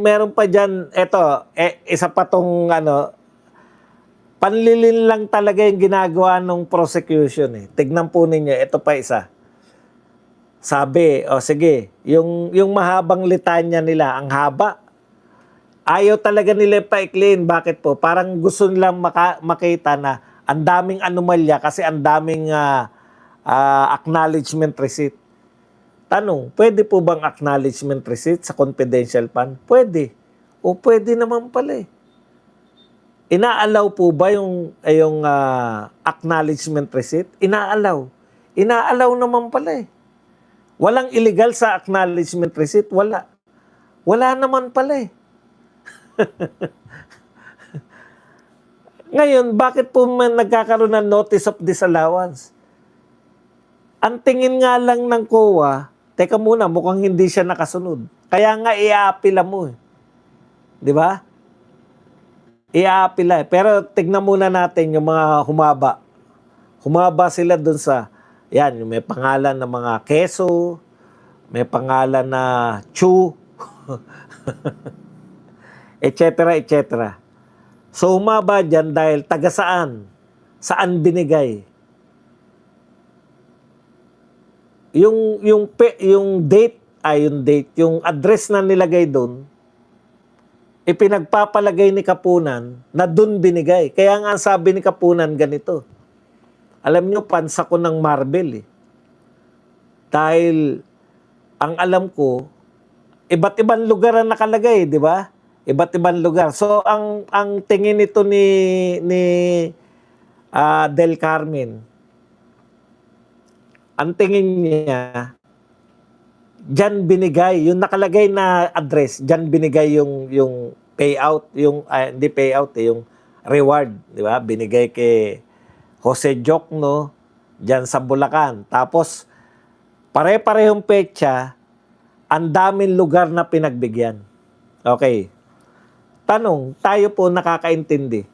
meron pa diyan, eto, isa pa tong ano, panlilin lang talaga yung ginagawa ng prosecution eh. Tignan po ninyo, ito pa isa. Sabi, o sige, yung mahabang litanya nila, ang haba. Ayaw talaga nila paikliin. Bakit po? Parang gusto nilang makita na ang daming anomalya kasi ang daming acknowledgement receipt. Tanong, pwede po bang acknowledgement receipt sa confidential fund? Pwede. O pwede naman pala eh. Inaalaw po ba yung acknowledgement receipt? Inaalaw. Inaalaw naman pala eh. Walang illegal sa acknowledgement receipt? Wala. Wala naman pala eh. Ngayon, bakit po nagkakaroon ng notice of disallowance? Ang tingin nga lang ng COA, teka muna, mukhang hindi siya nakasunod. Kaya nga i-aapila mo eh. Di ba? I-aapila eh. Pero tignan muna natin yung mga humaba. Humaba sila dun sa, yan, yung may pangalan ng mga keso, may pangalan na Chu, etc. etc. So humaba dyan dahil taga saan? Saan binigay? Yung date, yung address na nilagay doon, ipinagpapalagay ni Kapunan na doon binigay. Kaya nga sabi ni Kapunan ganito. Alam niyo, pansa ko ng Marvel eh. Dahil ang alam ko, iba't ibang lugar ang nakalagay, di ba? Iba't ibang lugar. So ang tingin nito ni Del Carmen, ang tingin niya, diyan binigay, yung nakalagay na address, diyan binigay yung payout, hindi payout, yung reward, di ba? Binigay kay Jose Jokno, diyan sa Bulacan. Tapos, pare-parehong petsa, ang daming lugar na pinagbigyan. Okay. Tanong, tayo po nakakaintindi.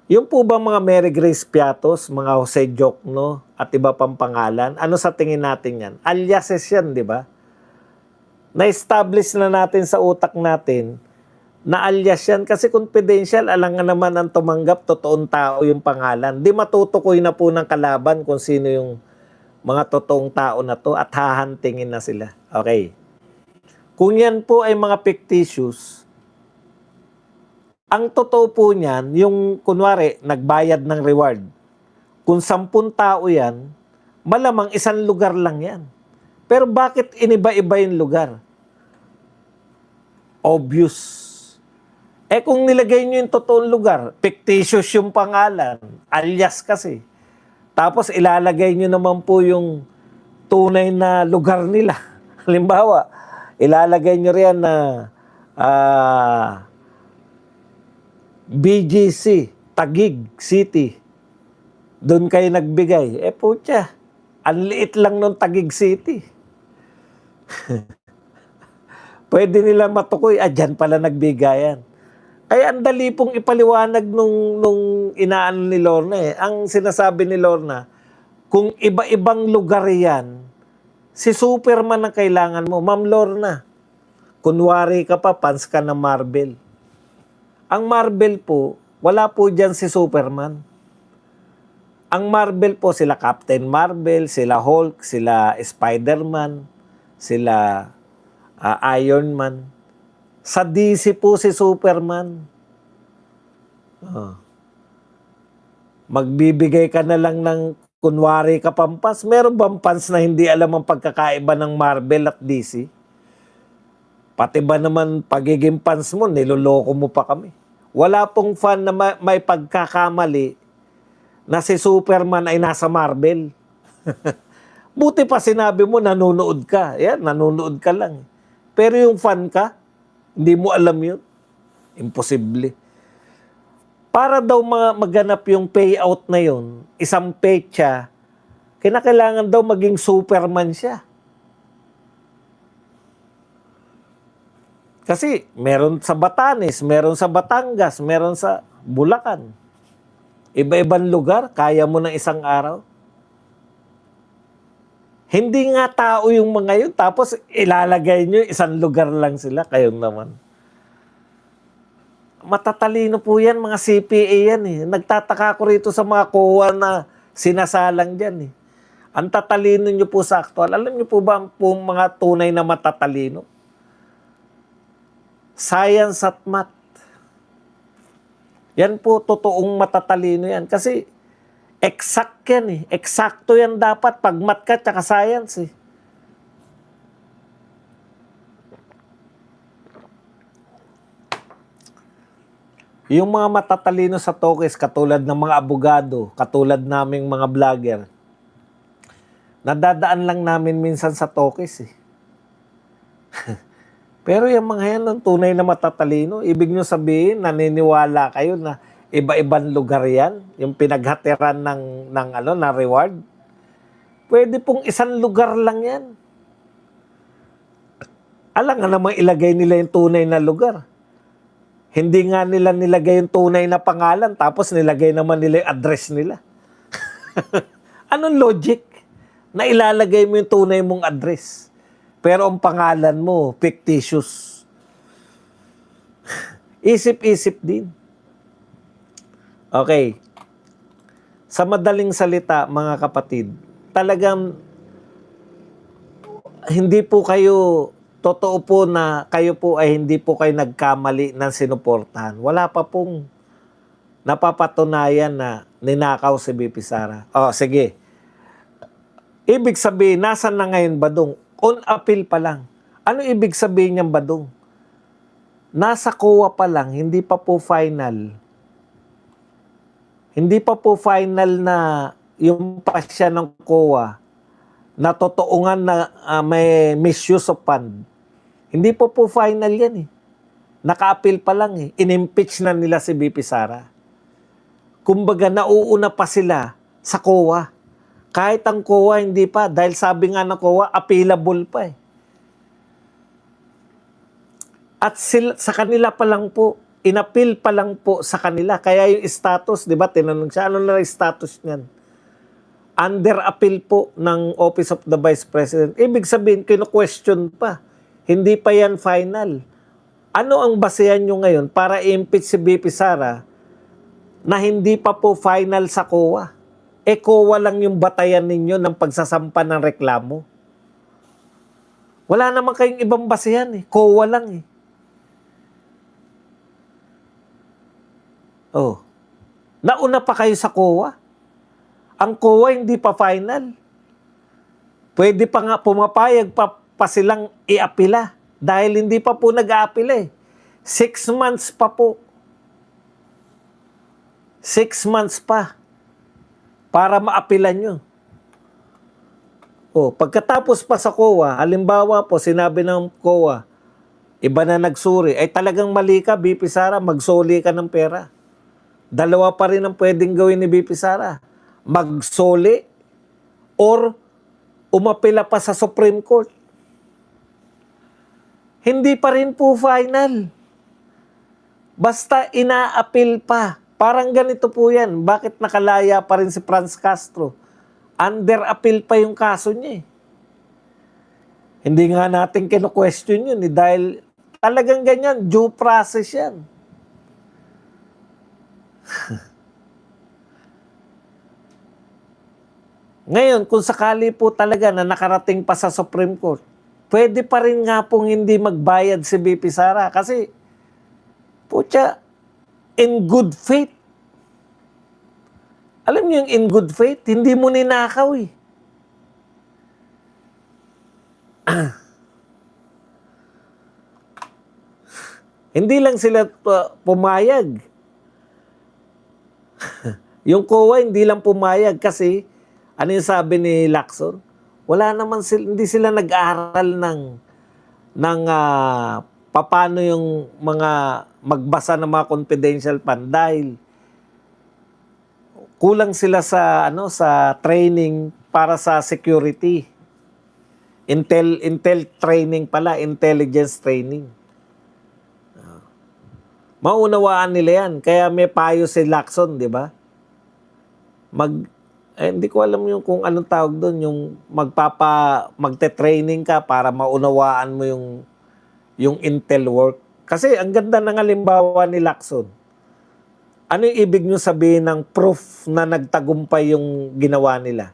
Yung po ba mga Mary Grace Piatos, mga Jose Jokno, at iba pang pangalan, ano sa tingin natin yan? Aliases yan, di ba? Na-establish na natin sa utak natin na alias yan kasi confidential, alangan naman ang tumanggap, totoong tao yung pangalan. Di matutukoy na po ng kalaban kung sino yung mga totoong tao na to at hahantingin na sila. Okay. Kung yan po ay mga fictitious, ang totoo po niyan, yung kunwari, nagbayad ng reward. Kung 10 tao yan, malamang isang lugar lang yan. Pero bakit iniba-iba yung lugar? Obvious. Kung nilagay nyo yung totoong lugar, fictitious yung pangalan, alias kasi. Tapos ilalagay nyo naman po yung tunay na lugar nila. Halimbawa, ilalagay nyo riyan na BGC, Taguig City. Doon kayo nagbigay. Putya, ang liit lang nung Taguig City. Pwede nila matukoy, dyan pala nagbigayan. Kaya ang dali pong ipaliwanag nung inaano ni Lorna eh. Ang sinasabi ni Lorna, kung iba-ibang lugar yan, si Superman ang kailangan mo. Ma'am Lorna, kunwari ka pa, fans ka ng Marvel. Ang Marvel po, wala po dyan si Superman. Ang Marvel po, sila Captain Marvel, sila Hulk, sila Spider-Man, sila Iron Man. Sa DC po si Superman. Magbibigay ka na lang ng kunwari ka pampas. Meron bang fans na hindi alam ang pagkakaiba ng Marvel at DC? Pati ba naman pagiging fans mo, niloloko mo pa kami. Wala pong fan na may pagkakamali na si Superman ay nasa Marvel. Buti pa sinabi mo, nanonood ka. Yan, nanonood ka lang. Pero yung fan ka, hindi mo alam yun. Imposible. Para daw maganap yung payout na yun, isang petsa, kinakailangan daw maging Superman siya. Kasi meron sa Batanes, meron sa Batangas, meron sa Bulacan. Iba-ibang lugar, kaya mo ng isang araw. Hindi nga tao yung mga yun, tapos ilalagay nyo, isang lugar lang sila, kayong naman. Matatalino po yan, mga CPA yan eh. Nagtataka ko rito sa mga COA na sinasalang dyan eh. Ang tatalino nyo po sa aktual. Alam nyo po ba po mga tunay na matatalino? Science at math. Yan po, totoong matatalino yan. Kasi exact yan eh. Eksakto yan dapat pag math ka tsaka science eh. Yung mga matatalino sa Tokis, katulad ng mga abogado, katulad naming mga vlogger, nadadaan lang namin minsan sa Tokis eh. Pero yung mga yan, ang tunay na matatalino, ibig nyo sabihin, naniniwala kayo na iba-ibang lugar yan, yung pinaghatiran na reward. Pwede pong isang lugar lang yan. Alam nga namang ilagay nila yung tunay na lugar. Hindi nga nila nilagay yung tunay na pangalan, tapos nilagay naman nila yung address nila. Anong logic? Na ilalagay mo yung tunay mong address, pero ang pangalan mo, fictitious. Isip-isip din. Okay. Sa madaling salita, mga kapatid, talagang hindi po kayo, totoo po na kayo po ay hindi po kayo nagkamali ng sinuportahan. Wala pa pong napapatunayan na ninakaw si BP Sara. Oh, sige. Ibig sabihin, nasan na ngayon Badong? On appeal pa lang. Ano ibig sabihin niyang Badong? Nasa COA pa lang, hindi pa po final. Hindi pa po final na yung pasya ng COA na totoongan na may misuse of fund. Hindi pa po final yan eh. Naka-appeal pa lang eh. In-impeach na nila si BP Sara. Kumbaga, nauuna pa sila sa COA. Kahit ang COA hindi pa, dahil sabi nga ng COA, appealable pa eh. At sa kanila pa lang po, inappeal pa lang po sa kanila. Kaya yung status, di ba, tinanong siya, ano na yung status niyan? Under appeal po ng Office of the Vice President. Ibig sabihin, kino-question pa. Hindi pa yan final. Ano ang basehan nyo ngayon para i-impeach si BP Sara na hindi pa po final sa COA? COA lang yung batayan ninyo ng pagsasampa ng reklamo. Wala naman kayong ibang basehan eh. COA lang eh. Oh. Nauna pa kayo sa COA. Ang COA hindi pa final. Pwede pa nga pumapayag pa silang i-apila dahil hindi pa po nag-aapila eh. 6 months pa po. 6 months pa para maapilan nyo. O, pagkatapos pa sa COA, halimbawa po, sinabi ng COA, iba na nagsuri, ay talagang mali ka, BP Sara, magsoli ka ng pera. Dalawa pa rin ang pwedeng gawin ni BP Sara. Magsoli or umapila pa sa Supreme Court. Hindi pa rin po final. Basta ina-appeal pa. Parang ganito po yan. Bakit nakalaya pa rin si Franz Castro? Under appeal pa yung kaso niya eh. Hindi nga natin kino-question yun eh, dahil talagang ganyan, due process yan. Ngayon, kung sakali po talaga na nakarating pa sa Supreme Court, pwede pa rin nga pong hindi magbayad si BP Sara kasi putya, in good faith. Alam niyo yung in good faith, hindi mo ninakaw eh. Hindi lang sila pumayag. Yung COA hindi lang pumayag kasi ano yung sabi ni Lacson? Wala naman sila, hindi sila nag-aaral ng paano yung mga magbasa ng mga confidential fund dahil kulang sila sa sa training para sa security. Intel training pala, intelligence training. Maunawaan nila yan. Kaya may payo si Lacson, di ba? Hindi ko alam yung kung anong tawag doon, yung magte-training ka para maunawaan mo yung intel work. Kasi ang ganda ng halimbawa ni Lacson. Ano yung ibig nyo sabihin ng proof na nagtagumpay yung ginawa nila?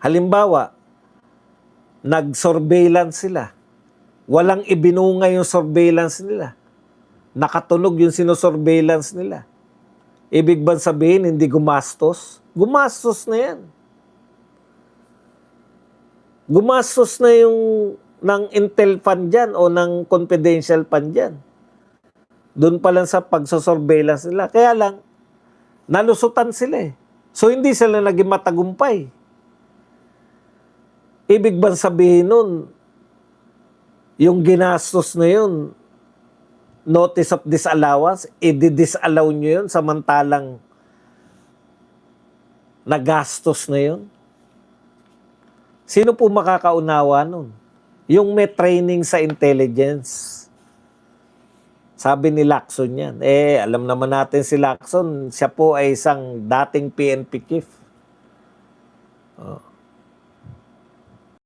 Halimbawa, nag-surveillance sila. Walang ibinunga yung surveillance nila. Nakatunog yung sinosurveillance nila. Ibig bang sabihin, hindi gumastos? Gumastos na yan. Gumastos na yung ng intel fund dyan o ng confidential fund dyan. Doon pa lang sa pagsosurveillance nila. Kaya lang, nalusutan sila eh. So, hindi sila naging matagumpay. Ibig bang sabihin nun, yung ginastos na yun, notice of disallowance, i-disallow nyo yun samantalang nagastos na yun? Sino po makakaunawa nun? Yung may training sa intelligence. Sabi ni Lacson yan. Alam naman natin si Lacson, siya po ay isang dating PNP chief.